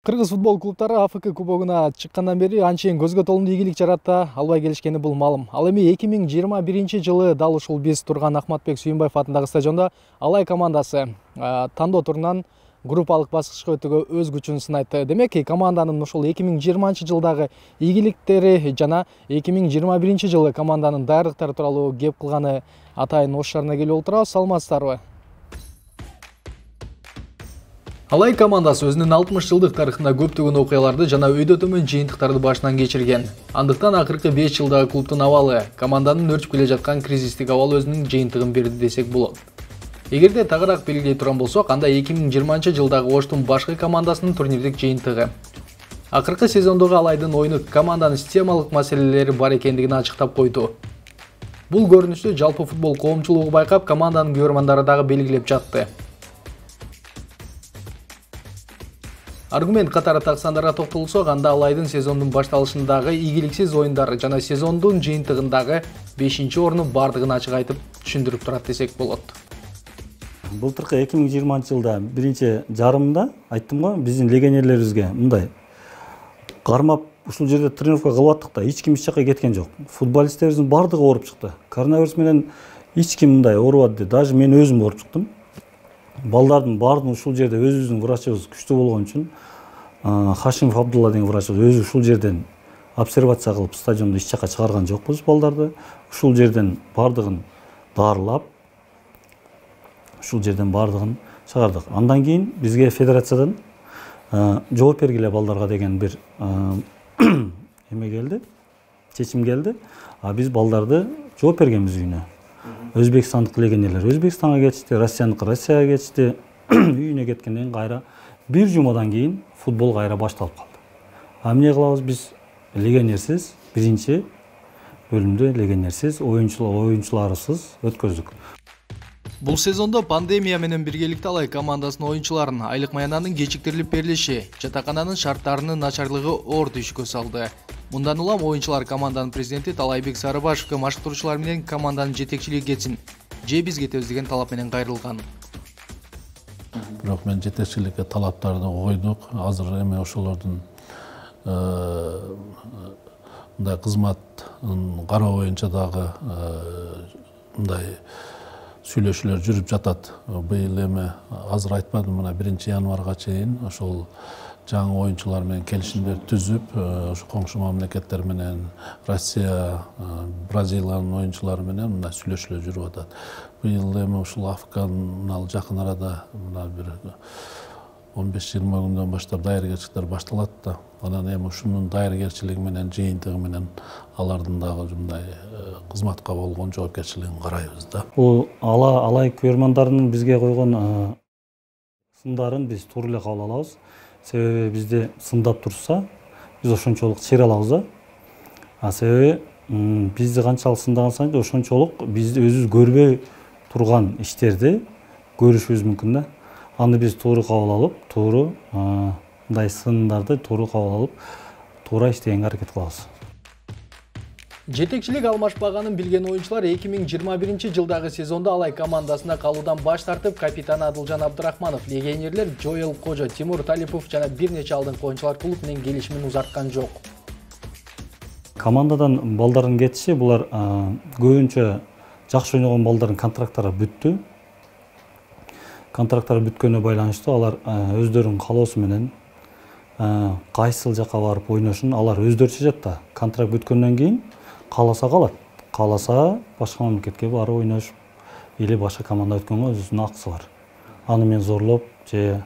Кыргыз футбол клубтары АФК кубогуна чыккандан бери анчейин көзгө толымдуу ийгилик жарата албай келишкени бул маалым. Ал эми 2021-жылы дал ушул биз турган Ахматбек Сүйүнбаев атындагы стадиондо Алай командасы тандоо турунан группалык баскычка өтүүгө өз күчүн сынайт. Демек, команданын ушул 2020-жылдагы ийгиликтери жана 2021-жылы команданын даярдыктары тууралуу кеп кылганы атайын ош шаарына келип отурабыз. Саламатсыздарбы? Алай командасы өзүнүн 60 жылдык тарыхында көптөгөн окуяларды жана өйдө төмөн жыйынтыктарды башынан кечирген. Андыктан акыркы 5 жылдагы клубдун абалы, команданын өрчүп келе жаткан кризистик абалы өзүнүн жыйынтыгын берди десек болот. Эгерде тагыраак белгилей турган болсок, анда 2020-жылдагы Оштун башкы командасынын турнирдик жыйынтыгы. Акыркы сезондогу Алайдын оюну команданын системалык маселелери бар экендигин ачыктап койду. Бул көрүнүштү жалпы футбол коомчулугу байкап, команданын көрөрмандары дагы белгилеп жатты. Аргумент катары таксандарга токтолсок, анда Алайдын сезондун башталышындагы ийгиликсиз оюндары жана сезондун жыйынтыгындагы 5-орну бардыгын ачык айтып түшүндүрүп турат десек болот. Былтыркы 2020-жылда биринчи жарымында айттым го, биздин легионерлерибизге мындай кармап ушул жерде тренировка кылып аттык да, эч ким эч жакка кеткен жок. Футболисттерибиздин бардыгы ооруп чыкты. Коронавирус менен эч ким мындай оорубады, даже мен өзүм ооруп чыктым. Балдардын баардыгын ушул жерде өзүбүздүн врачыбыз күчтүү болгон үчүн Хашимов Абдулла деген врачыбыз өзү ушул жерден обсервация кылып стадионду эч жакка чыгарган жокпуз балдарды. Ушул жерден баардыгын дарылап, ушул жерден баардыгын чыгардык. Андан кийин бизге федерациядан жооп бергиле балдарга деген бир эме келди, чечим келди. Биз балдарды жооп бергенбиз үйүнө. Өзбекстандык легионерлер Өзбекстанга кетишти, Россияныкы Россияга кетишти. Үйүнө кеткенден кайра бир жумадан кийин футбол кайра башталып калды. Эмне кылабыз биз? Легионерсиз биринчи бөлүмдө легионерсиз, оюнчуларысыз өткөздүк. Бул сезондо пандемия менен биргеликте Алай командасынын оюнчуларын айлык маянанын кечиктирилип берилиши, жатакананын шарттарынын начарлыгы оор түйшүккө салды. Мындан улам оюнчулар команданын президенти Талайбек Сарыбашевке машыктыруучулар менен команданын жетекчилиги кетсин, же биз кетебиз деген талап менен кайрылган. Бирок мен жетекчиликке талаптарды койдук. Азыр эми ошолордун мындай кызматын кароо боюнча дагы мындай сүйлөшүүлөр жүрүп жатат. Быйыл эми азыр айтпадым, мына 1-январга чейин ошол жаңы оюнчулар менен келишимдер түзүп, ошо коңшу мамлекеттер менен Россия, Бразилиянын оюнчулары менен мына сүйлөшүүлөр жүрүп атат. Быйыл эми ушул Афганын жакын арада мына бир 15-20 күндөн баштап даяргерчиликтер башталат да. Анан эми ушунун даяргерчилиги менен, жыйынтыгы менен алардын дагы мындай кызматка болгон жоопкерчилигин карайбыз да. Бул Алай көрөрмандарынын бизге койгон сындарын биз туура эле кабыл алабыз. Себеби бизде сындап турса, биз ошончолук чейре алабыз да. Себеби бизди канчалык сындаган сайын ошончолук бизди өзүбүз көрбөй турган иштерди көрүшүбүз мүмкүн да. Аны биз туура кабыл алып, туура мындай сындарды туура кабыл алып, туура иштегенге аракет кылабыз. Жетекчилик алмашпаганын билген оюнчулар 2021-жылдагы сезондо Алай командасына калуудан баш тартып, капитан Адылжан Абдрахманов, легионерлер Жоэл Кожо, Тимур Талипов жана бир нече алдыңкы оюнчулар клуб менен келишимин узарткан жок. Командадан балдардын кетиши, булар көбүнчө жакшы ойногон балдардын контракттары бүттү. Контракттары бүткөнүнө байланыштуу алар өздөрүнүн каалоосу менен кайсыл жакка барып ойношун алар өздөрү чечет да. Контракт бүткөндөн кийин кааласа калат. Кааласа башка мамлекетке барып ойнош или башка команда өткөнгө өзүнүн акысы бар. Аны мен зорлоп же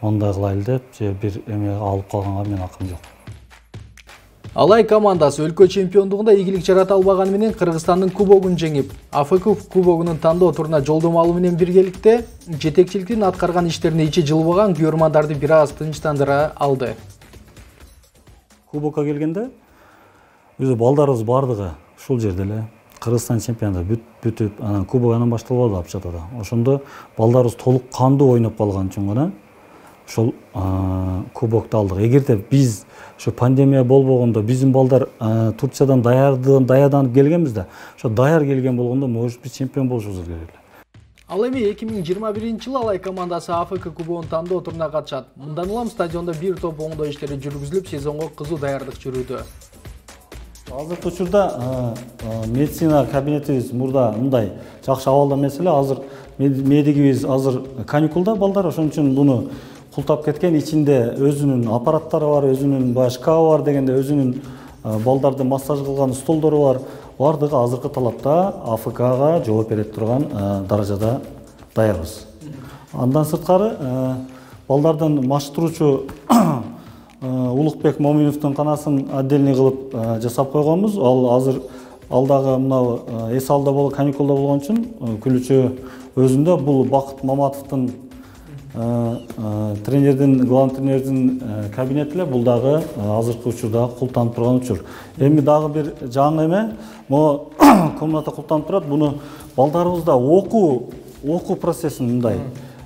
мондай кылайлы деп же бир эме алып калганга менин акым жок. Алай командасы өлкө чемпиондугунда ийгилик жарата албаганы менен Кыргызстандын кубогун жеңип, АФК кубогунун тандоо турuna жолдомо алуу менен биргеликте жетекчиликтин аткарган иштерине ичи жылбаган көрөрмандарды бир аз тынчтандыра алды. Кубокко келгенде өзү балдарыбыз бардыгы ушул жерде эле Кыргызстан чемпионаты бүтүп, анан кубок анан башталып алып жатат. Ошондо балдарыбыз толук кандуу ойноп калган үчүн гана ошол кубокду алдык. Эгерде биз ошо пандемия болбогондо биздин балдар Турциядан даярданып келгенбиз да. Ошо даяр келген болгондо, может, биз чемпион болушубуз керек эле. Ал эми 2021-жылы Алай командасы АФК кубогун тандоо турунда катышат. Мындан улам стадиондо бир топ оңдоо иштери жүргүзүлүп, сезонго кызуу даярдык жүрүүдө. Азыркы учурда медицина кабинетибиз мурда мындай жакшы абалда эмес эле. Азыр медигибиз азыр каникулда балдар, ошон үчүн буну култап кеткен. Ичинде өзүнүн аппараттары бар, өзүнүн шкафы бар дегенде, өзүнүн балдарды массаж кылган столдору бар. Бардыгы азыркы талапта АФКга жооп бере турган даражада даярбыз. Андан сырткары балдардын маштыруучу Улукбек Моминовдун канасын отдельный кылып жасап койгонбуз. Ал азыр алдагы мынау эс алда болуп каникулда болгон үчүн күлүүчү өзүндө бул Бакыт Маматовдун тренердин, главный тренердин кабинети эле бул дагы азыркы учурда култанып турган учур. Эми дагы бир жаңы эме, могу комната култанып турат. Буну балдарыбызда окуу процессин мындай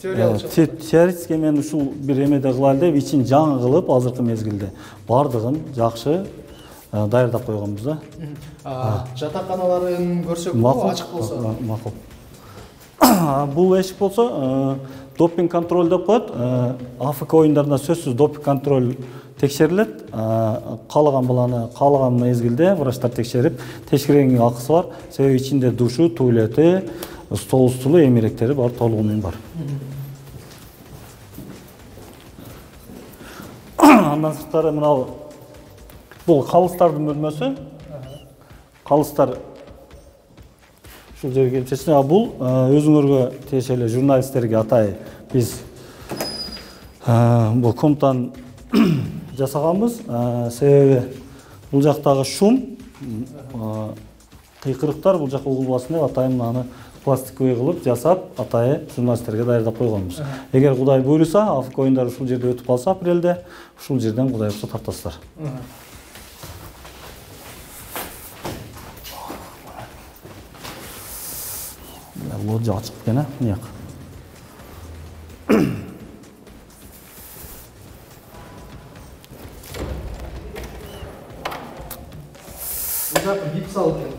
теоретически мен ушул бир эмеде кылайлы деп ичин жаңы кылып азыркы мезгилде бардыгын жакшы даярдап койгонбуз да. Жатаканаларын көрсөк болобу, ачык болсо? Макул. Бул эшик болсо допинг контроль деп коет. АФК оюндарында сөзсүз допинг контроль текшерилет. Каалаган баланы каалаган мезгилде врачтар текшерип, текшергенге акысы бар. Себеби ичинде душу, туалети, стол стулу, эмеректери бар, толугу менен бар. Андан сырткары мынау бул калыстардын бөлмөсү. Калыстар ушул жерге чечилген. Бул өзүңөргө тиешелүү журналисттерге атай биз бул комнатаны жасаганбыз. Себеби бул жактагы шум, кыйкырыктар бул жака угулбасын деп атайын аны пластиковый кылып жасап атайы журналисттерге даярдап койгонбуз. Эгер Кудай буйруса, АФК оюндары ушул жерде өтүп калса апрелде, ушул жерден Кудай буйруса тартасыздар. Лоджа ачык экен, мыяк.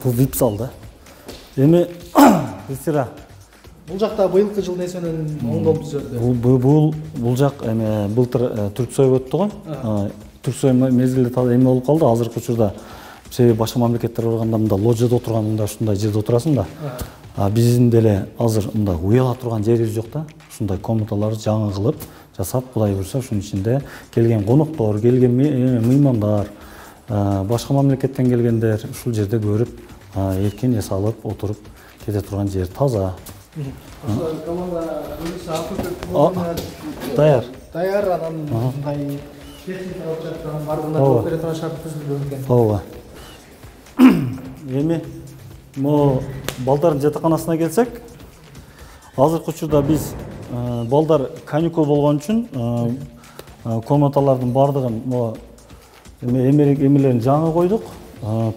Бул вип зал да. Эми Бисира. Бул жакта быйылкы жылдын эсебинен оңдолуп түзөлдү. Бул жак эми былтыр Түрксой өттү го. Түрксой мезгилде эме болуп калды. Азыркы учурда себеби башка мамлекеттер барганда мында лоджада отурганда ушундай жерде отурасың да. Биздин деле азыр мында уяла турган жерибиз жок да. Ушундай комнаталарды жаңы кылып жасап, Кудай буйруса ушунун ичинде келген коноктор, келген мыймандар, башка мамлекеттен келгендер ушул жерде көрүп, эркин эс алып отуруп кете турган жер таза. Команда даяр, анан мындай техникалык жактан бардыгына жооп бере турган шарт түзүлгөн экен. Ооба. Эми мо балдардын жатаканасына келсек, азыркы учурда биз балдар каникул болгон үчүн комнаталардын бардыгын эмелерин жаңы койдук,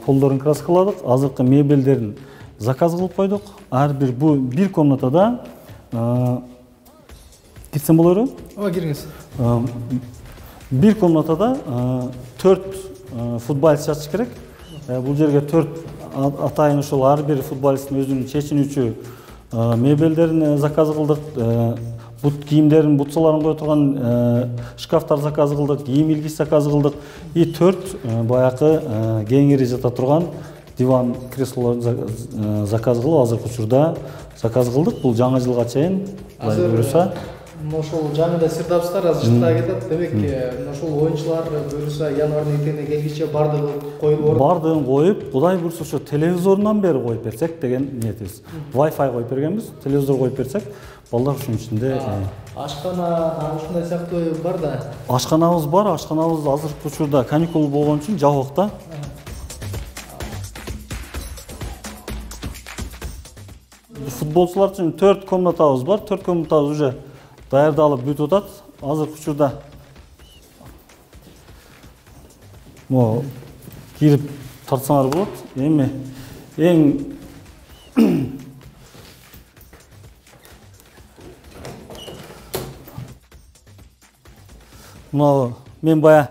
полдорун краскаладык, азыркы мебелдерин заказ кылып койдук. Ар бир комнатада кирсем болору? Ооба, кириңиз. Бир комнатада 4 футболист жатыш керек. Бул жерге 4 атайын ушул ар бир футболисттин өзүнүн чечинүүчү мебелдерин заказ кылдык. Бут кийимдерин, бутсаларын кое турган шкафтар заказ кылдык, кийим илгич заказ кылдык. И 4 баякы кеңири жата турган диван, креслолорду заказ кылып, азыркы учурда заказ кылдык. Бул жаңы жылга чейин Кудай буйруса. Ошол жаңыда сырдапсыздар, азыр шыкта кетет. Демек, ошол оюнчулар буйруса январдын экегине келгиче бардыгы коюлуп. Бардыгын коюп, Кудай буйруса ошо телевизорунан бери коюп берсек деген ниетибиз. Wi-Fi коюп бергенбиз, телевизор коюп берсек, балдар ушунун ичинде ашкана, ушундай сыяктуу бар да. Ашканабыз бар, ашканабыз азыркы учурда каникул болгон үчүн жабык да. Футболчулар үчүн 4 комнатабыз бар, 4 комнатабыз уже даярдалып бүтүп атат. Азыркы учурда мо кирип тартсаңар болот. Эми эң мен бая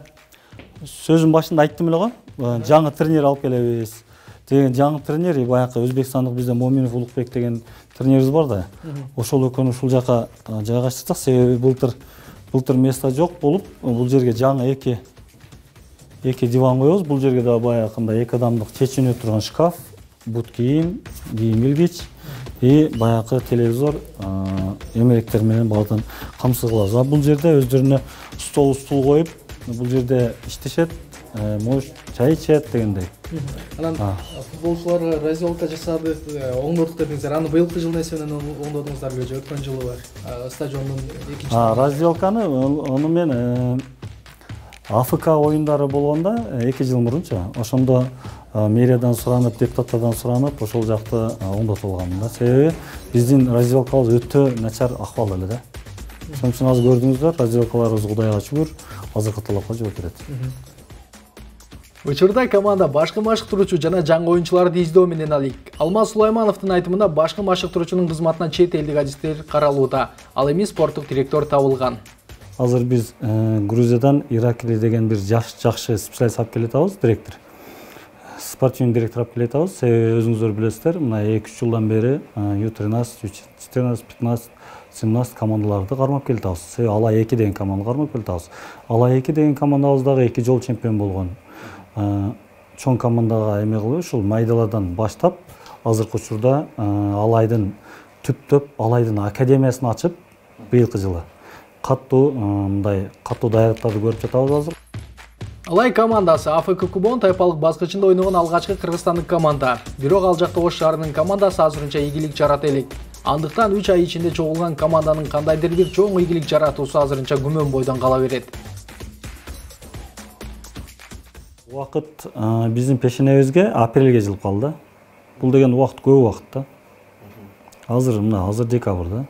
сөзүм башында айттым эле го. Жаңы тренер алып келебиз. деген жаңы тренер, баягы Өзбекстандык бизде Моминов Улукбек деген тренерибиз бар да. Ошол экөөнү ушул жака жайгаштырсак, себеби былтыр место жок болуп, бул жерге жаңы эки диван коебуз. Бул жерге да баягындай эки адамдык чечине турган шкаф, бут кийим илгич и баягы телевизор, эмеректер менен баарын камсыз кылабыз. Бул жерде өздөрүнө стул коюп, бул жерде иштешет, чай ичет дегендей. Анан футболчуларга развилка жасадык, оңдодук дедиңиздер. Аны быйылкы жылдын эсебинен оңдодуңуздарбы же өткөн жылы бар? Стадиондун экинчи. Развилканы аны мен АФК оюндары болгондо 2 жыл мурунча ошондо мэриядан суранып, депутаттардан суранып, ошол жакты оңдотуп алгам да. Себеби биздин развилкабыз өтө начар акыбалда эле да. Ошон үчүн азыр көрдүңүздөр, развилкаларыбыз Кудайга шүгүр, азыркы талапка жооп берет. Учурда команда башкы машыктыруучу жана жаңы оюнчуларды издөө менен алек. Алмаз Сулаймановдун айтымында башкы машыктыруучунун кызматына чет элдик адистер каралууда. Ал эми спорттук директор табылган. Азыр биз Грузиядан Иракли деген бир жакшы специалист алып келатабыз, директор. Спортивный директор алып келатабыз. Себеби өзүңүздөр билесиздер, мына 2-3 жылдан бери U13, U14, 15, 17 командаларды кармап келатабыз. Себеби Алай 2 деген команда кармап келатабыз. Алай 2 деген командабыз дагы 2 жол чемпион болгон. Чоң командага эме кылып, ушул майдалардан баштап, азыркы учурда Алайдын түптөп Алайдын академиясын ачып, быйылкы жылы каттуу даярдыктарды көрүп жатабыз азыр. Алай командасы АФК Кубон тайпалык баскычында ойногон алгачкы кыргызстандык команда. Бирок ал жакта Ош шаарынын командасы азырынча ийгилик жарата элек. Андыктан 3 ай ичинде чогулган команданын кандайдыр бир чоң ийгилик жаратуусу азырынча күмөн бойдон кала берет. Убакыт биздин пешенебизге апрелге жылып калды. Бул деген убакыт көп убакыт да. Азыр декабрь да.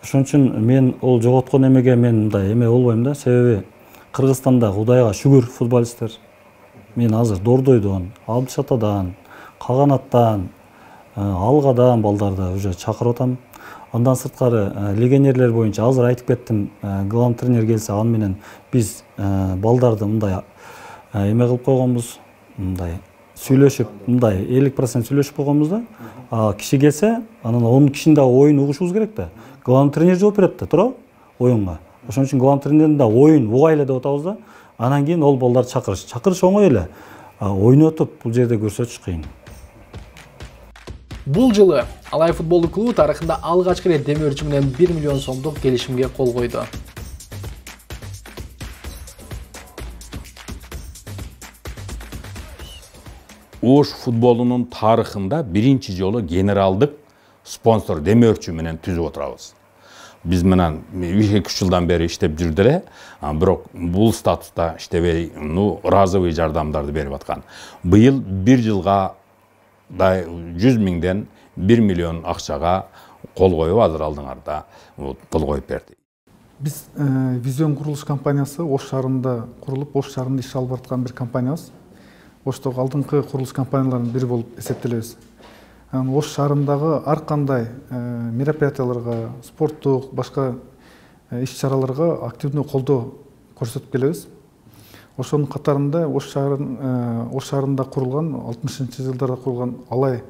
Ошон үчүн мен ол жоготкон эмеге мен мындай эме болбойм да, себеби Кыргызстанда Кудайга шүгүр футболисттер. Мен азыр Дордойдон, Абдышатадан, Каганаттан, Алгадан балдарды уже чакырып атам. Андан сырткары легионерлер боюнча азыр айтып кеттим, главный тренер келсе аны менен биз балдарды мындай эме кылып койгонбуз, мындай сүйлөшүп, мындай 50% сүйлөшүп койгонбуз да. Киши келсе, анан 10 кишинин да оюн угушубуз керек да. Главный тренер жооп берет да, туурабы? Оюнга. Ошон үчүн главный тренердин да оюн угайлы деп атабыз да. Анан кийин ол балдарды чакырыш оңой эле. Ойнотуп бул жерде көрсөтүш кыйын. Бул жылы Алай футболдук клубу тарыхында алгачкы ирет демөөрчү менен 1 миллион сомдук келишимге кол койду. Ош футболунун тарыхында биринчи жолу генералдык спонсор демөөрчү менен түзүп отурабыз. Биз менен 2-3 жылдан бери иштеп жүрдүк эле, бирок бул статуста иштебей, разовый жардамдарды берип аткан. Быйыл 1 жылга 100 миңден 1 миллион акчага кол коюп, азыр алдыңарда кол коюп берди. Биз Визион курулуш компаниясы Ош шаарында курулуп, Ош шаарында иш алып бараткан бир компаниябыз. Оштогу алдыңкы курулуш компанияларынын бири болуп эсептелебиз. Ош шаарындагы ар кандай мероприятияларга, спорттук, башка иш-чараларга активдүү колдоо көрсөтүп келебиз. Ошонун катарында Ош шаарында курулган, 60-жылдарда курулган Алай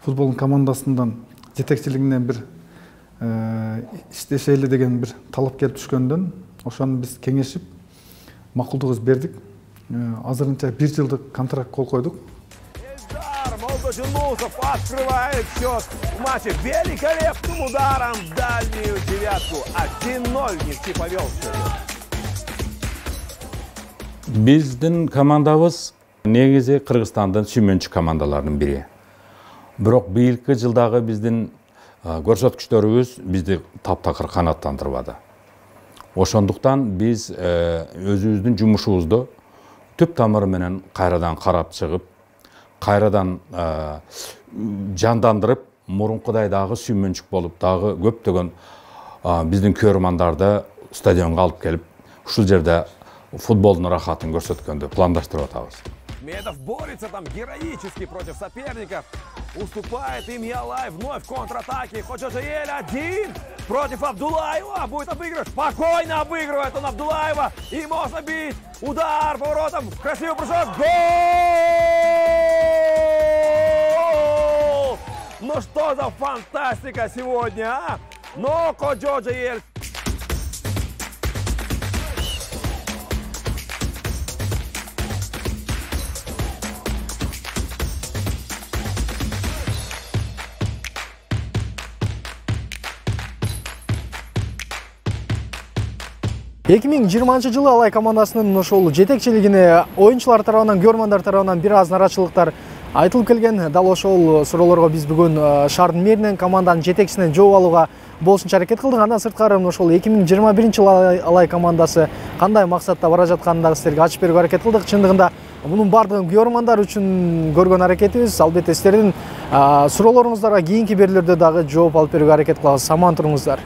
футбол командасындан жетекчилигинен бир иштешели деген бир талап келип түшкөндөн, ошону биз кеңешип, макулдугубузду бердик. Азырынча 1 жылдык контракт кол койдук. Молдоженусов открывает счет в матче великолепным ударом в дальнюю девятку. 1-0 Нефти повел счет. Биздин командабыз негизи Кыргызстандын сүймөнчү командаларынын бири. Бирок быйылкы жылдагы биздин көрсөткүчтөрүбүз бизди таптакыр канаттандырбады. Ошондуктан биз өзүбүздүн жумушубузду түп тамыры менен кайрадан карап чыгып, кайрадан жандандырып, мурункудай дагы сүймөнчүк болуп, дагы көптөгөн биздин көрөрмандарды стадионго алып келип, ушул жерде футболдун рахатын көрсөткөндү пландаштырып атабыз. Медов борется там героически против соперников. Уступает им Ялай вновь в контратаке. Ходжаджаэль один против Абдулаева. Будет обыгрыш. Спокойно обыгрывает он Абдулаева. И можно бить. Удар поворотом. Красивый прыжок. Гол! что за фантастика сегодня, а? Но Коджо Джаэль. Эки миң жыйырманчы жылы Алай командасынын ошол жетекчилигине оюнчулар тарабынан, көрмандар тарабынан бир аз нараачылыктар айтылып келген. Дал ошол суроолорго биз бүгүн шаардын мэринен, команданын жетекчисинен жооп алууга болушунча аракет кылдык. Андан сырткары ошол 2021 жылы Алай командасы кандай максатта бара жатканын дагы силерге ачып берүүгө аракет кылдык. Чындыгында мунун бардыгын көрмандар үчүн көргөн аракетибиз. Албетте силердин суроолоруңуздарга кийинки берүүлөрдө дагы жооп алып берүүгө аракет кылабыз. Аман туруңуздар.